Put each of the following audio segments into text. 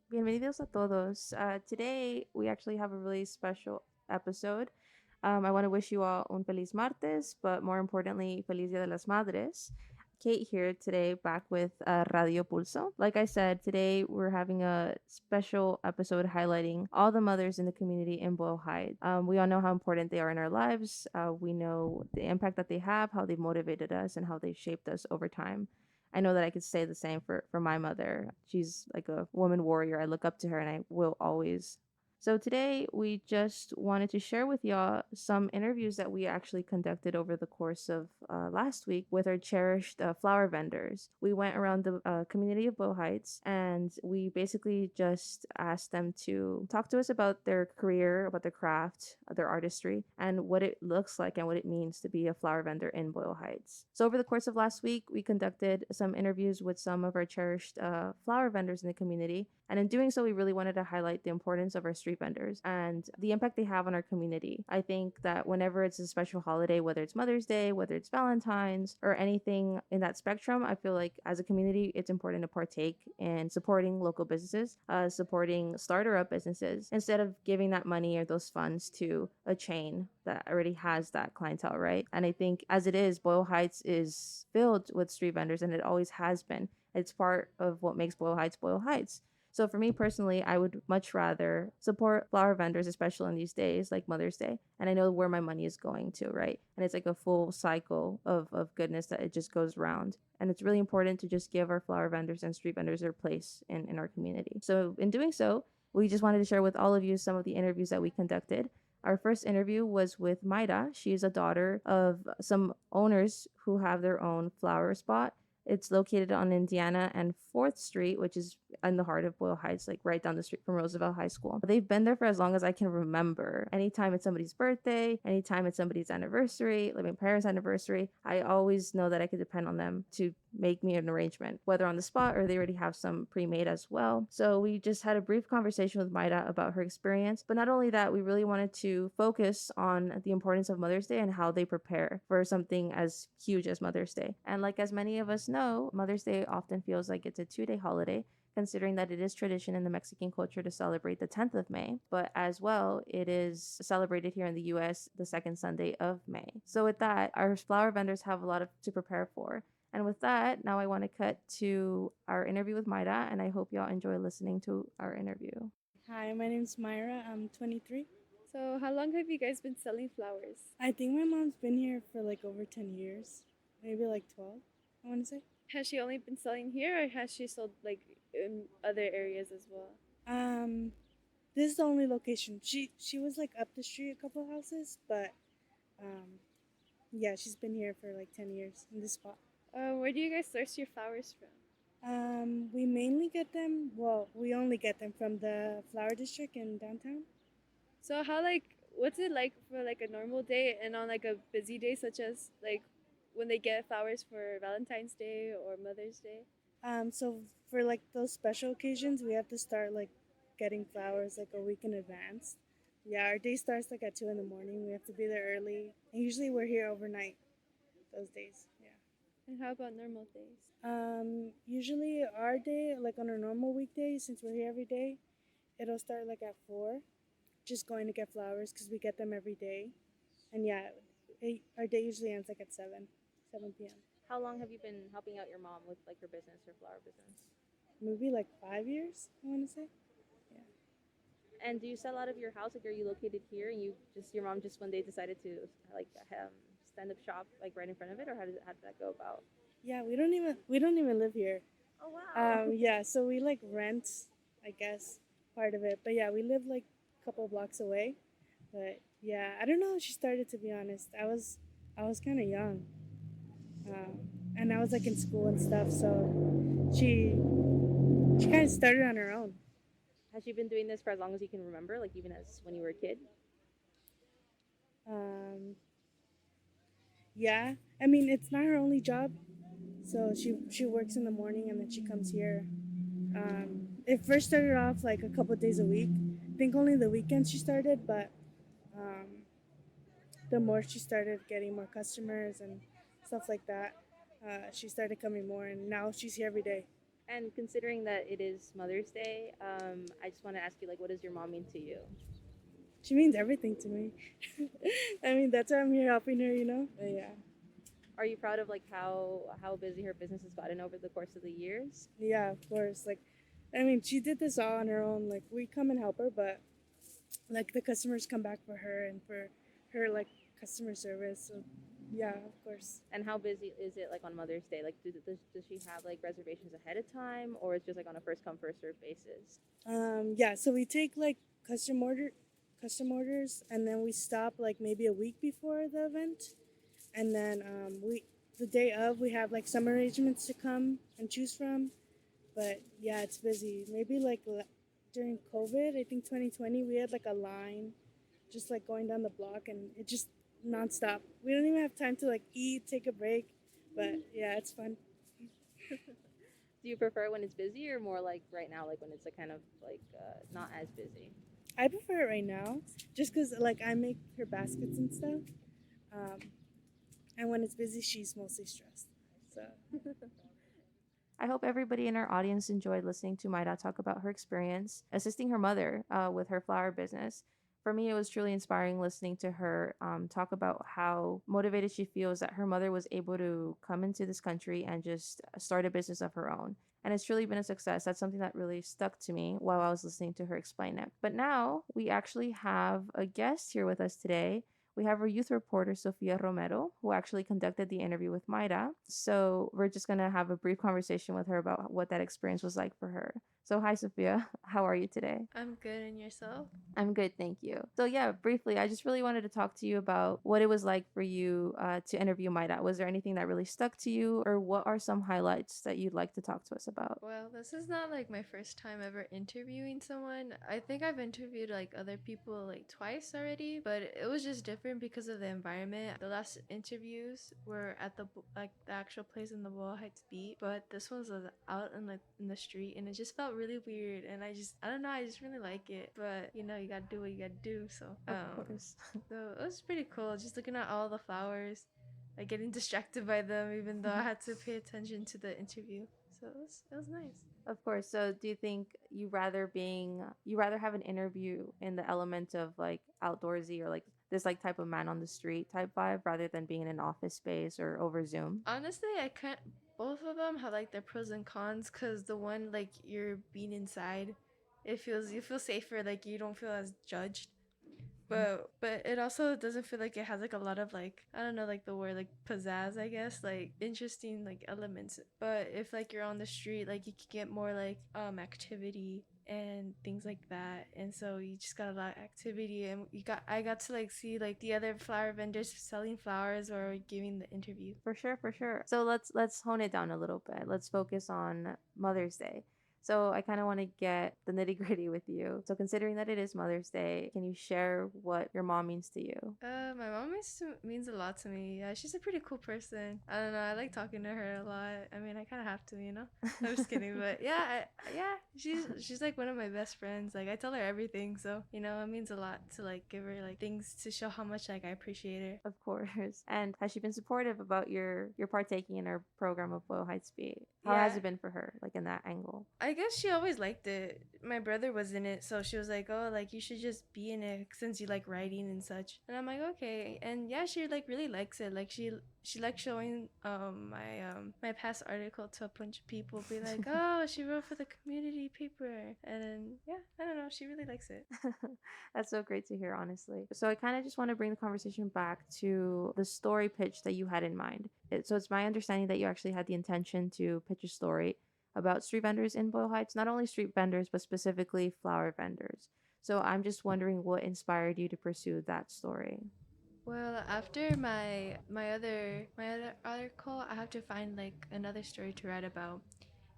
Bienvenidos a todos. Today, we actually have a really special episode. I want to wish you all un feliz martes, but more importantly, feliz Dia de las Madres. Kate here today, back with Radio Pulso. Like I said, today we're having a special episode highlighting all the mothers in the community in Boyle Heights. We all know how important they are in our lives. We know the impact that they have, how they've motivated us, and how they've shaped us over time. I know that I could say the same for my mother. She's like a woman warrior. I look up to her and I will always. So today we just wanted to share with y'all some interviews that we actually conducted over the course of last week with our cherished flower vendors. We went around the community of Bow Heights and we basically just asked them to talk to us about their career, about their craft, their artistry, and what it looks like and what it means to be a flower vendor in Boyle Heights. So over the course of last week, we conducted some interviews with some of our cherished flower vendors in the community. And in doing so, we really wanted to highlight the importance of our street vendors and the impact they have on our community. I think that whenever it's a special holiday, whether it's Mother's Day, whether it's Valentine's, or anything in that spectrum, I feel like as a community, it's important to partake in supporting local businesses, supporting starter up businesses, instead of giving that money or those funds to a chain that already has that clientele, right? And I think as it is, Boyle Heights is filled with street vendors and it always has been. It's part of what makes Boyle Heights Boyle Heights. So for me personally, I would much rather support flower vendors, especially in these days like Mother's Day. And I know where my money is going to, right? And it's like a full cycle of goodness that it just goes round. And it's really important to just give our flower vendors and street vendors their place in our community. So in doing so, we just wanted to share with all of you some of the interviews that we conducted. Our first interview was with Maida. She is a daughter of some owners who have their own flower spot. It's located on Indiana and 4th Street, which is in the heart of Boyle Heights, like right down the street from Roosevelt High School. They've been there for as long as I can remember. Anytime it's somebody's birthday, anytime it's somebody's anniversary, like my parents' anniversary, I always know that I could depend on them to make me an arrangement, whether on the spot or they already have some pre-made as well. So we just had a brief conversation with Maida about her experience. But not only that, we really wanted to focus on the importance of Mother's Day and how they prepare for something as huge as Mother's Day. And like as many of us know, Mother's Day often feels like it's a 2-day holiday, considering that it is tradition in the Mexican culture to celebrate the 10th of May, but as well, it is celebrated here in the US the second Sunday of May. So, with that, our flower vendors have a lot to prepare for. And with that, now I want to cut to our interview with Maida, and I hope y'all enjoy listening to our interview. Hi, my name's Myra. I'm 23. So, how long have you guys been selling flowers? I think my mom's been here for like over 10 years, maybe like 12, I want to say. Has she only been selling here, or has she sold like in other areas as well? Um, this is the only location. She was like up the street a couple of houses, but um, yeah, she's been here for like 10 years in this spot. Where do you guys source your flowers from? We mainly get them, well, we only get them from the flower district in downtown. So, what's it like for like a normal day and on like a busy day, such as like when they get flowers for Valentine's Day or Mother's Day? So for like those special occasions, we have to start like getting flowers like a week in advance. Yeah, our day starts like at 2 in the morning. We have to be there early, and usually we're here overnight those days. Yeah. And how about normal days? Usually our day, like on a normal weekday, since we're here every day, it'll start like at 4, just going to get flowers because we get them every day. And yeah, our day usually ends like at 7 p.m. How long have you been helping out your mom with like her business, her flower business? Maybe like 5 years, I want to say. Yeah. And do you sell out of your house? Like, are you located here, and your mom just one day decided to like stand up shop like right in front of it, or how did that go about? Yeah, we don't even live here. Oh wow. Yeah, so we like rent, I guess, part of it. But yeah, we live like a couple blocks away. But yeah, I don't know how she started, to be honest. I was kind of young, um, and I was like in school and stuff. So she kind of started on her own. Has she been doing this for as long as you can remember, like even as when you were a kid? Um, yeah, I mean it's not her only job. So she works in the morning and then she comes here. It first started off like a couple of days a week. I think only the weekends she started, but um, the more she started getting more customers and stuff like that, she started coming more, and now she's here every day. And considering that it is Mother's Day, I just want to ask you, like, what does your mom mean to you? She means everything to me. I mean, that's why I'm here helping her, you know? But yeah. Are you proud of like how busy her business has gotten over the course of the years? Yeah, of course. Like, I mean, she did this all on her own. Like, we come and help her, but like the customers come back for her and for her like customer service. So, yeah, of course. And how busy is it like on Mother's Day? Like, does she have like reservations ahead of time, or it's just like on a first come first serve basis? Yeah. So we take like custom orders, and then we stop like maybe a week before the event, and then we the day of we have like some arrangements to come and choose from. But yeah, it's busy. Maybe like during COVID, I think 2020, we had like a line just like going down the block, and it just nonstop. We don't even have time to like eat, take a break. But yeah, it's fun. Do you prefer when it's busy or more like right now, like when it's like kind of like not as busy? I prefer it right now, just because like I make her baskets and stuff. Um, and when it's busy, she's mostly stressed. So I hope everybody in our audience enjoyed listening to Maida talk about her experience assisting her mother with her flower business. For me, it was truly inspiring listening to her talk about how motivated she feels that her mother was able to come into this country and just start a business of her own. And it's truly been a success. That's something that really stuck to me while I was listening to her explain it. But now we actually have a guest here with us today. We have our youth reporter, Sofia Romero, who actually conducted the interview with Mayra. So we're just going to have a brief conversation with her about what that experience was like for her. So, hi, Sophia. How are you today? I'm good, and yourself? I'm good, thank you. So, yeah, briefly, I just really wanted to talk to you about what it was like for you to interview Mayra. Was there anything that really stuck to you, or what are some highlights that you'd like to talk to us about? Well, this is not like my first time ever interviewing someone. I think I've interviewed like other people like twice already, but it was just different because of the environment. The last interviews were at like the actual place in the Boyle Heights beat, but this one was out in the street, and it just felt really weird. And I don't know, I just really like it. But you know, you gotta do what you gotta do. So Of course. so it was pretty cool, just looking at all the flowers, like getting distracted by them, even though I had to pay attention to the interview. So it was nice. Of course. So do you think you rather have an interview in the element of like outdoorsy or like this like type of man on the street type vibe rather than being in an office space or over Zoom? Honestly, I can't. Both of them have like their pros and cons. Cause the one like you're being inside, you feel safer. Like you don't feel as judged. But it also doesn't feel like it has like a lot of like, I don't know, like the word like pizzazz, I guess, like interesting like elements. But if like you're on the street, like you could get more like activity and things like that. And so you just got a lot of activity, and I got to like see like the other flower vendors selling flowers or giving the interview. For sure, for sure. So let's hone it down a little bit. Let's focus on Mother's Day. So I kind of want to get the nitty gritty with you. So considering that it is Mother's Day, can you share what your mom means to you? My mom means a lot to me. Yeah, she's a pretty cool person. I don't know. I like talking to her a lot. I mean, I kind of have to, you know. I'm just kidding, but yeah, yeah, she's like one of my best friends. Like I tell her everything, so you know, it means a lot to like give her like things to show how much like I appreciate her. Of course. And has she been supportive about your partaking in her program of Boyle Heights Beat? How has Yeah, it been for her, like in that angle? I guess she always liked it. My brother was in it, so she was like, "Oh, like you should just be in it since you like writing and such." And I'm like, "Okay." And yeah, she like really likes it. Like she likes showing my past article to a bunch of people, be like, "Oh, she wrote for the community paper." And then yeah, I don't know, she really likes it. That's so great to hear, honestly. So I kind of just want to bring the conversation back to the story pitch that you had in mind. So it's my understanding that you actually had the intention to pitch a story about street vendors in Boyle Heights, not only street vendors, but specifically flower vendors. So I'm just wondering what inspired you to pursue that story. Well, after my other article, I have to find like another story to write about.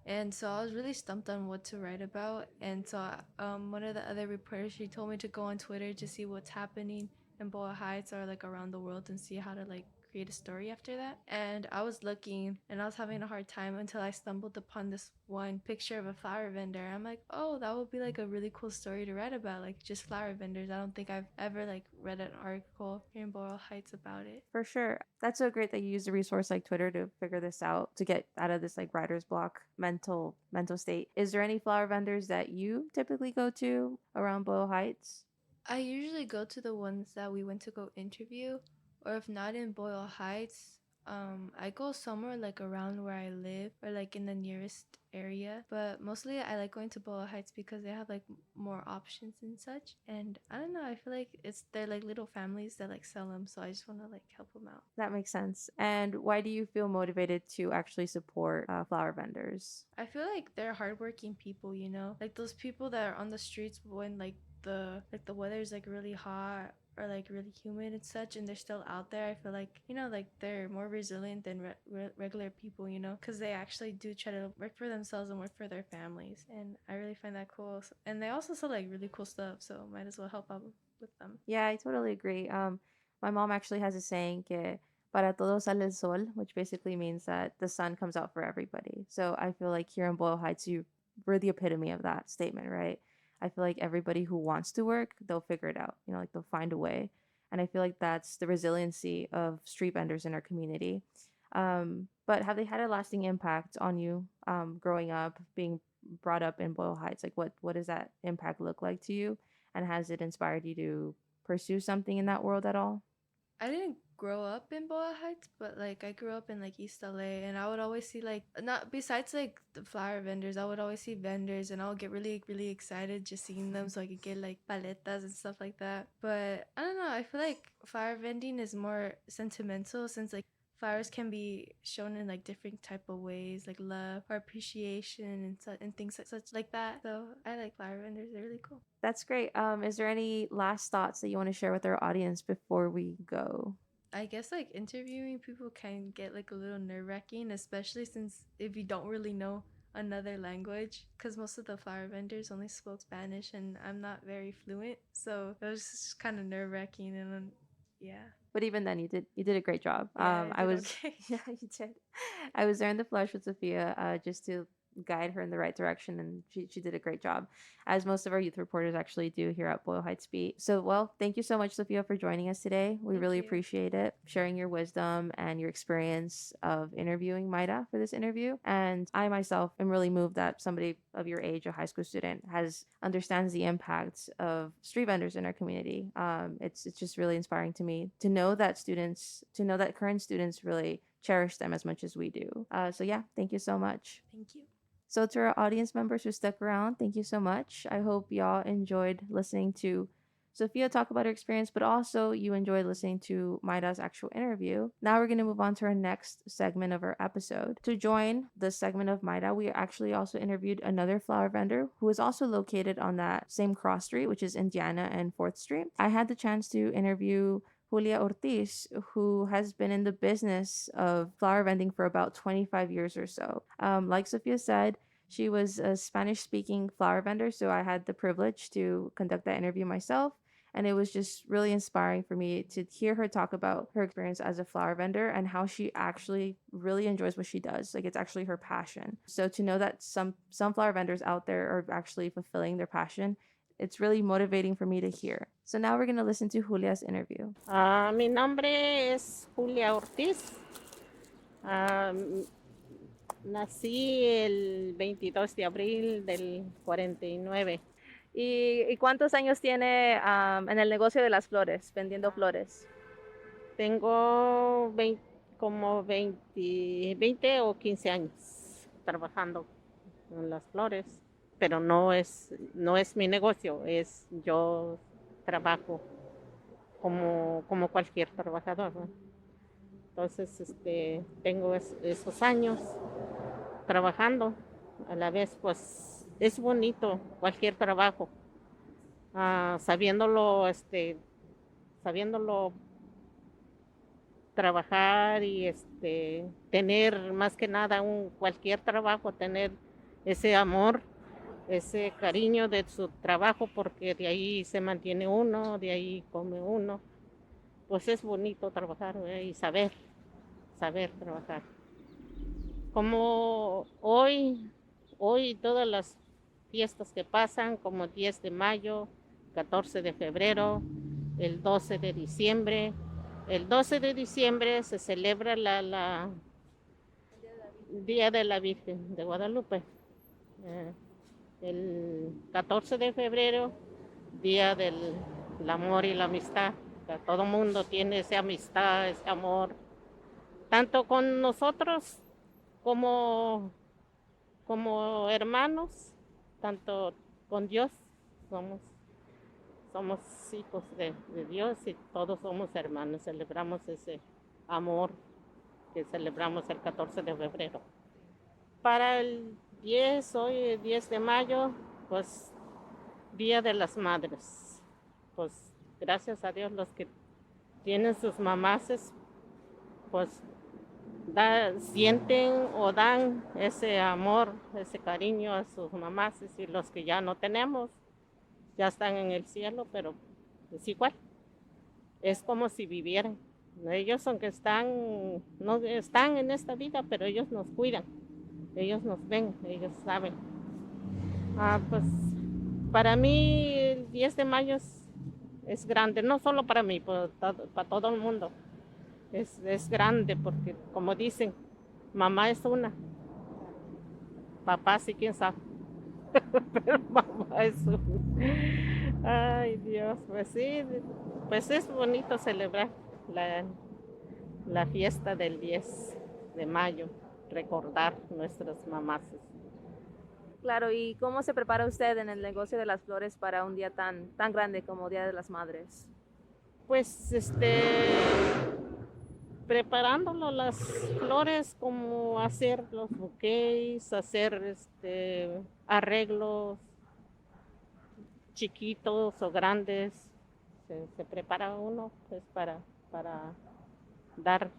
And so I was really stumped on what to write about. And so one of the other reporters, she told me to go on Twitter to see what's happening in Boyle Heights or like around the world and see how to like create a story after that. And I was looking and I was having a hard time until I stumbled upon this one picture of a flower vendor. I'm like, oh, that would be like a really cool story to write about, like just flower vendors. I don't think I've ever like read an article here in Boyle Heights about it. For sure. That's so great that you use a resource like Twitter to figure this out, to get out of this like writer's block mental state. Is there any flower vendors that you typically go to around Boyle Heights? I usually go to the ones that we went to go interview, or if not in Boyle Heights, I go somewhere like around where I live or like in the nearest area. But mostly I like going to Boyle Heights because they have like more options and such. And I don't know, I feel like they're like little families that like sell them, so I just want to like help them out. That makes sense. And why do you feel motivated to actually support flower vendors? I feel like they're hardworking people, you know, like those people that are on the streets when the weather's like really hot or like really humid and such, and they're still out there. I feel like, you know, like they're more resilient than regular people, you know, because they actually do try to work for themselves and work for their families, and I really find that cool. And they also sell like really cool stuff, so might as well help out with them. Yeah, I totally agree. My mom actually has a saying que para todos sale el sol, which basically means that the sun comes out for everybody. So I feel like here in Boyle Heights, we're the epitome of that statement, right? I feel like everybody who wants to work, they'll figure it out. You know, like they'll find a way. And I feel like that's the resiliency of street vendors in our community. But have they had a lasting impact on you growing up, being brought up in Boyle Heights? Like, what does that impact look like to you? And has it inspired you to pursue something in that world at all? I didn't grow up in Boa Heights, but like I grew up in like East LA, and I would always see like, not besides like the flower vendors, I would always see vendors and I would get really really excited just seeing them so I could get like paletas and stuff like that. But I don't know, I feel like flower vending is more sentimental since like flowers can be shown in like different type of ways, like love or appreciation and and things such like that. So I like flower vendors, they're really cool. That's great. Is there any last thoughts that you want to share with our audience before we go? I guess like interviewing people can get like a little nerve wracking, especially since if you don't really know another language, because most of the flower vendors only spoke Spanish and I'm not very fluent, so it was just kind of nerve wracking. And then, yeah, But even then, you did a great job. yeah, I I did was okay. yeah, you did. I was there in the flesh with Sophia, just to guide her in the right direction, and she did a great job, as most of our youth reporters actually do here at Boyle Heights Beat. So, well, thank you so much, Sophia, for joining us today. We Thank really you. appreciate it, sharing your wisdom and your experience of interviewing Maida for this interview. And I myself am really moved that somebody of your age, a high school student, has understands the impact of street vendors in our community. It's just really inspiring to me to know that current students really cherish them as much as we do. So yeah, thank you so much. Thank you. So to our audience members who stuck around, thank you so much. I hope y'all enjoyed listening to Sophia talk about her experience, but also you enjoyed listening to Maida's actual interview. Now we're going to move on to our next segment of our episode. To join the segment of Maida, we actually also interviewed another flower vendor who is also located on that same cross street, which is Indiana and 4th Street. I had the chance to interview Julia Ortiz, who has been in the business of flower vending for about 25 years or so. Like Sophia said, she was a Spanish speaking flower vendor, so I had the privilege to conduct that interview myself. And it was just really inspiring for me to hear her talk about her experience as a flower vendor and how she actually really enjoys what she does. Like, it's actually her passion. So to know that some flower vendors out there are actually fulfilling their passion, it's really motivating for me to hear. So now we're going to listen to Julia's interview. Mi nombre es Julia Ortiz. Ah, nací el 22 de abril del 49. ¿Y cuántos años tiene en el negocio de las flores, vendiendo flores? Tengo como 20 o 15 años trabajando en las flores, pero no es mi negocio, yo trabajo como cualquier trabajador, ¿no? Entonces, tengo esos años trabajando. A la vez, pues, es bonito cualquier trabajo, sabiéndolo trabajar y tener más que nada cualquier trabajo, tener ese amor, ese cariño de su trabajo, porque de ahí se mantiene uno, de ahí come uno. pues es bonito trabajar, y saber trabajar. Como hoy todas las fiestas que pasan, como 10 de mayo, 14 de febrero, el 12 de diciembre. El 12 de diciembre se celebra la Día de la Virgen de Guadalupe. Eh, el 14 de febrero, Día del amor y la amistad. O sea, todo el mundo tiene esa amistad, ese amor, tanto con nosotros como, como hermanos, tanto con Dios. Somos, somos hijos de Dios y todos somos hermanos. Celebramos ese amor que celebramos el 14 de febrero. Para el 10, hoy el 10 de mayo, pues Día de las Madres. Pues gracias a Dios los que tienen sus mamases, pues sienten o dan ese amor, ese cariño a sus mamases, y los que ya no tenemos, ya están en el cielo, pero es igual, es como si vivieran. Ellos aunque no están en esta vida, pero ellos nos cuidan, ellos nos ven, ellos saben. Pues para mí el 10 de mayo es grande, no solo para mí, para todo el mundo. Es grande porque, como dicen, mamá es una, papá sí, quién sabe, pero mamá es una. Ay, Dios, pues sí, pues es bonito celebrar la, la fiesta del 10 de mayo, recordar nuestras mamás. Claro, ¿y cómo se prepara usted en el negocio de las flores para un día tan grande como Día de las Madres? Pues preparándolo las flores, como hacer los bouquets, hacer arreglos chiquitos o grandes. Se prepara uno pues para dar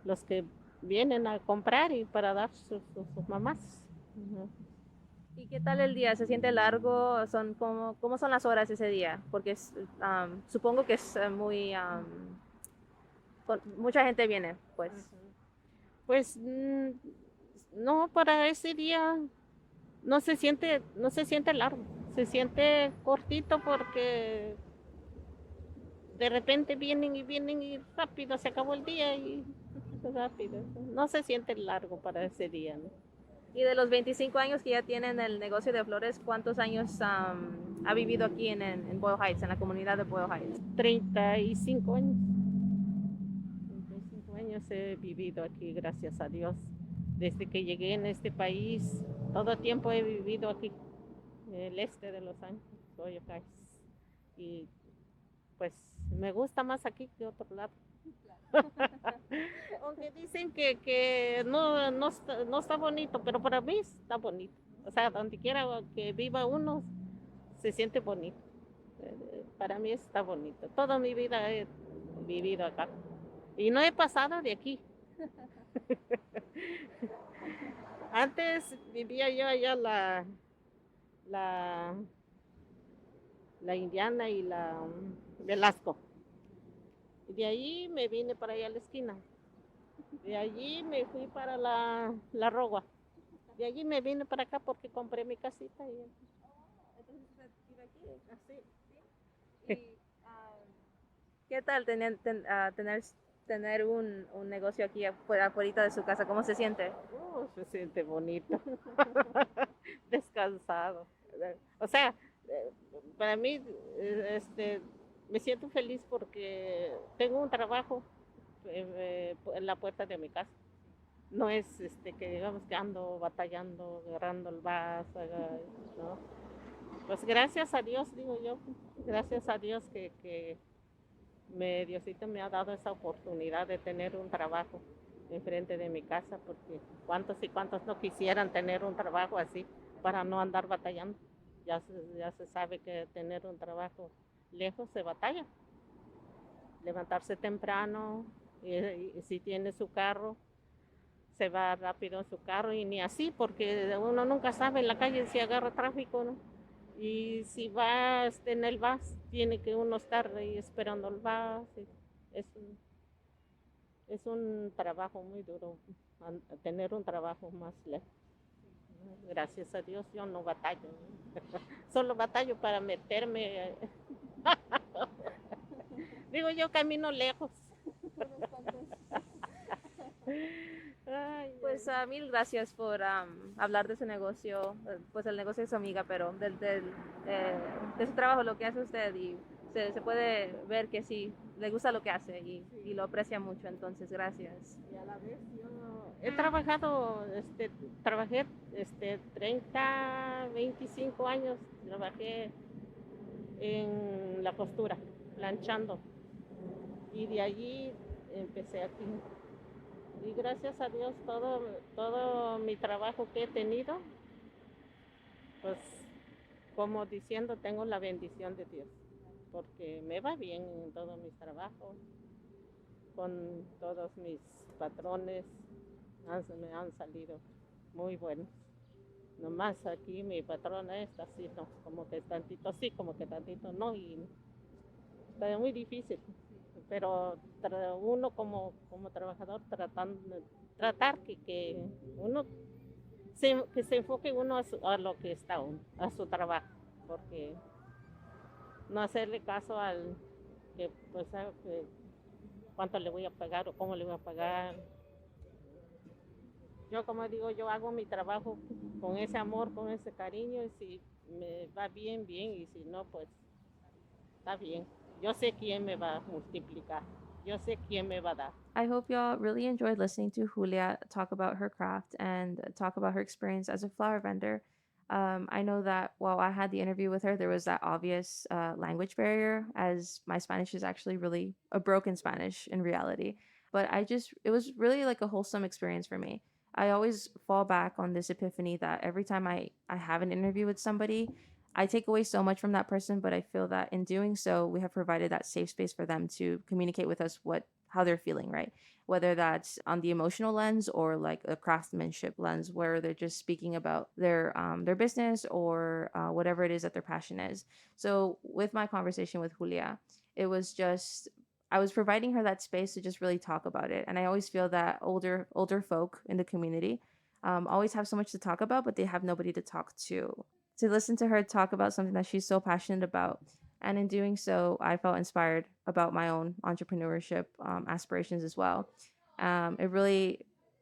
los que vienen a comprar y para dar sus mamás. Uh-huh. ¿Y qué tal el día? ¿Se siente largo? ¿Cómo son las horas ese día? Porque supongo que es mucha gente viene, pues. Pues no, para ese día no se siente largo, se siente cortito porque de repente vienen y rápido se acabó el día y rápido. No se siente largo para ese día, ¿no? Y de los 25 años que ya tienen el negocio de flores, ¿cuántos años ha vivido aquí en Boyle Heights, en la comunidad de Boyle Heights? 35 años. 35 años he vivido aquí, gracias a Dios. Desde que llegué en este país, todo el tiempo he vivido aquí, el este de Los Ángeles, Boyle Heights. Y pues me gusta más aquí que otro lado. Aunque dicen que no está bonito, pero para mí está bonito. O sea, donde quiera que viva uno, se siente bonito. Para mí está bonito. Toda mi vida he vivido acá. Y no he pasado de aquí. Antes vivía yo allá la, la Indiana y la Velasco. Y de ahí me vine para allá a la esquina. De allí me fui para la Rogua. De allí me vine para acá porque compré mi casita. Entonces usted vive aquí. Así. ¿Y qué tal tener un negocio aquí afuera de su casa? ¿Cómo se siente? Se siente bonito. Descansado. O sea, para mí, me siento feliz porque tengo un trabajo en la puerta de mi casa. No es que digamos que ando batallando, agarrando el vaso, ¿no? Pues gracias a Dios, digo yo, gracias a Dios que Diosito me ha dado esa oportunidad de tener un trabajo enfrente de mi casa, porque cuántos y cuántos no quisieran tener un trabajo así para no andar batallando. Ya se sabe que tener un trabajo lejos se batalla. Levantarse temprano, y si tiene su carro, se va rápido en su carro, y ni así, porque uno nunca sabe en la calle si agarra tráfico, ¿no? Y si va en el bus, tiene que uno estar ahí esperando el bus. Es un, es un trabajo muy duro, tener un trabajo más lejos. Gracias a Dios yo no batallo. Solo batallo para meterme. Digo yo camino lejos. Ay, Pues ay. mil gracias por hablar de su negocio, pues el negocio de su amiga, pero eh, de su trabajo, lo que hace usted y se puede ver que sí, le gusta lo que hace y lo aprecia mucho, entonces gracias. Y a la vez yo he trabajado, trabajé 30, 25 años, trabajé en la costura, planchando. Y de allí empecé aquí. Y gracias a Dios todo mi trabajo que he tenido, pues como diciendo, tengo la bendición de Dios, porque me va bien en todos mis trabajos, con todos mis patrones, me han salido muy buenos. Nomás aquí mi patrona está así, no, como que tantito sí, como que tantito no, y está muy difícil. Pero uno como trabajador tratar que uno que se enfoque uno a lo que está uno, a su trabajo, porque no hacerle caso al que pues que cuánto le voy a pagar o cómo le voy a pagar. Yo como digo, yo hago mi trabajo con ese amor, con ese cariño, y si me va bien, bien, y si no, pues está bien. Yo sé quién me va a multiplicar, yo sé quién me va a dar. I hope y'all really enjoyed listening to Julia talk about her craft and talk about her experience as a flower vendor. I know that while I had the interview with her, there was that obvious language barrier, as my Spanish is actually really a broken Spanish in reality. But it was really like a wholesome experience for me. I always fall back on this epiphany that every time I have an interview with somebody, I take away so much from that person, but I feel that in doing so, we have provided that safe space for them to communicate with us how they're feeling, right? Whether that's on the emotional lens or like a craftsmanship lens, where they're just speaking about their business or whatever it is that their passion is. So with my conversation with Julia, it was just I was providing her that space to just really talk about it, and I always feel that older folk in the community always have so much to talk about, but they have nobody to talk to. To listen to her talk about something that she's so passionate about, and in doing so, I felt inspired about my own entrepreneurship aspirations as well. It really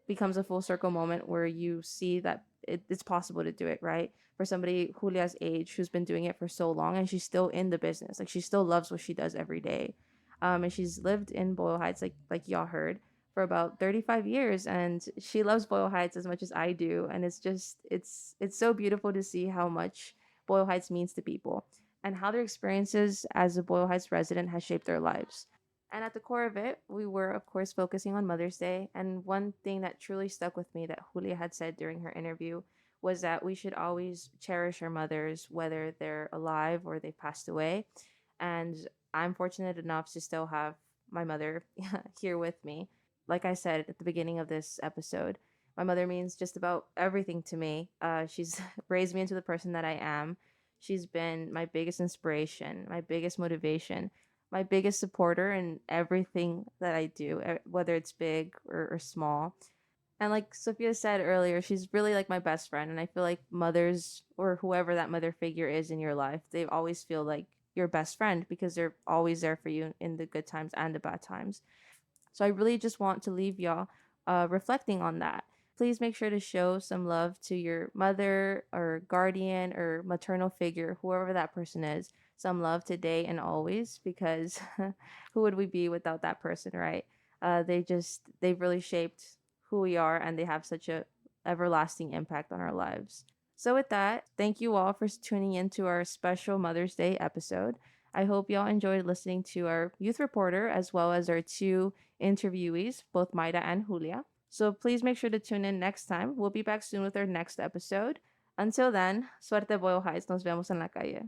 becomes a full circle moment where you see that it's possible to do it, right? For somebody Julia's age who's been doing it for so long and she's still in the business, like she still loves what she does every day. And she's lived in Boyle Heights, like y'all heard, for about 35 years, and she loves Boyle Heights as much as I do. And it's so beautiful to see how much Boyle Heights means to people and how their experiences as a Boyle Heights resident has shaped their lives. And at the core of it, we were, of course, focusing on Mother's Day. And one thing that truly stuck with me that Julia had said during her interview was that we should always cherish our mothers, whether they're alive or they've passed away. And I'm fortunate enough to still have my mother here with me. Like I said at the beginning of this episode, my mother means just about everything to me. She's raised me into the person that I am. She's been my biggest inspiration, my biggest motivation, my biggest supporter in everything that I do, whether it's big or small. And like Sophia said earlier, she's really like my best friend. And I feel like mothers or whoever that mother figure is in your life, they always feel like your best friend because they're always there for you in the good times and the bad times. So I really just want to leave y'all reflecting on that. Please make sure to show some love to your mother or guardian or maternal figure, whoever that person is. Some love today and always, because who would we be without that person, right? They've really shaped who we are, and they have such a everlasting impact on our lives. So with that, thank you all for tuning in to our special Mother's Day episode. I hope y'all enjoyed listening to our youth reporter as well as our two interviewees, both Maida and Julia. So please make sure to tune in next time. We'll be back soon with our next episode. Until then, suerte Boyle Heights. Nos vemos en la calle.